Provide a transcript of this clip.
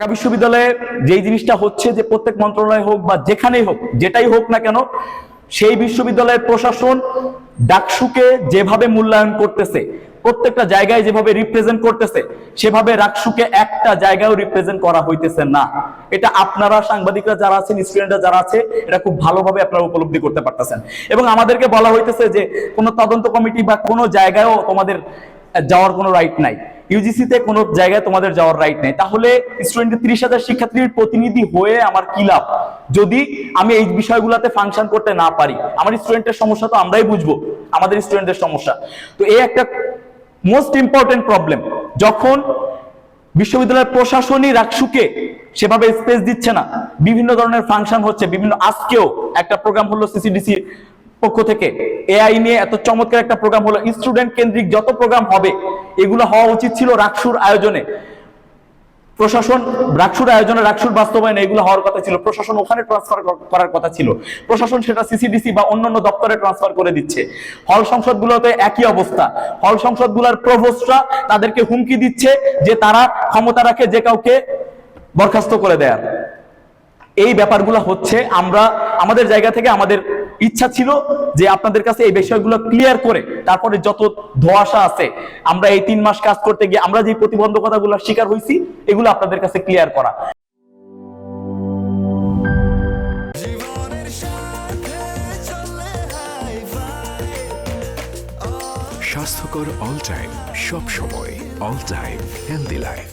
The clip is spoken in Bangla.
ঢাকা বিশ্ববিদ্যালয়ে যেই জিনিসটা হচ্ছে যে প্রত্যেক মন্ত্রণালয় হোক বা যেখানেই হোক, যেটাই হোক না কেন, সেই বিশ্ববিদ্যালয়ের প্রশাসন ডাকসুকে যেভাবে মূল্যায়ন করতেছে, প্রত্যেকটা জায়গায় যেভাবে রিপ্রেজেন্ট করতেছে, সেভাবে ডাকসুকে একটা জায়গায়ও রিপ্রেজেন্ট করা হইতেছে না। এটা আপনারা সাংবাদিকরা যারা আছেন, স্টুডেন্টরা যারা আছে, এটা খুব ভালোভাবে আপনারা উপলব্ধি করতে পারতেছেন। এবং আমাদেরকে বলা হইতেছে যে কোনো তদন্ত কমিটি বা কোনো জায়গায়ও তোমাদের যাওয়ার কোনো রাইট নাই, ইউজিসিতে কোনো জায়গায় তোমাদের যাওয়ার রাইট নেই। তাহলে স্টুডেন্টের 30,000 শিক্ষার্থীর প্রতিনিধি হয়ে আমার কি লাভ যদি আমি এই বিষয়গুলোতে ফাংশন করতে না পারি? আমার স্টুডেন্টের সমস্যা তো আমরাই বুঝবো, আমাদের স্টুডেন্টের সমস্যা। তো এই একটা মোস্ট ইম্পর্টেন্ট প্রবলেম, যখন বিশ্ববিদ্যালয়ের প্রশাসনই ডাকসুকে সেভাবে স্পেস দিচ্ছে না, বিভিন্ন ধরনের ফাংশন হচ্ছে, বিভিন্ন আজকেও একটা প্রোগ্রাম হলো সিসিডিসি পক্ষ থেকে এআই নিয়ে এত চমৎকার একটা প্রোগ্রাম হলো। স্টুডেন্ট কেন্দ্রিক যত প্রোগ্রাম হবে এগুলো হওয়া উচিত ছিল রাকসুর আয়োজনে, প্রশাসন রাকসুর আয়োজনে, রাকসুর বাস্তবায়নে এগুলো হওয়ার কথা ছিল, প্রশাসন ওখানে ট্রান্সফার করার কথা ছিল। প্রশাসন সেটা সিসিডিসি বা অন্যান্য দপ্তরে ট্রান্সফার করে দিচ্ছে। হল সংসদগুলোতে একই অবস্থা, হল সংসদগুলোর প্রভোস্টরা তাদেরকে হুমকি দিচ্ছে যে তারা ক্ষমতা রাখে যে কাউকে বরখাস্ত করে দেয়ার। এই ব্যাপারগুলো হচ্ছে, আমরা আমাদের জায়গা থেকে আমাদের ইচ্ছা ছিল যে আপনাদের কাছে এই বিষয়গুলো ক্লিয়ার করে তারপরে যত ধোঁয়াশা আছে, আমরা এই 3 মাস কাজ করতে গিয়ে আমরা যে প্রতিবন্ধকতাগুলো শিকার হয়েছি এগুলো আপনাদের কাছে ক্লিয়ার করা। স্বাস্থ্যকর অল টাইম, সব সময় অল টাইম হেলদি লাইফ।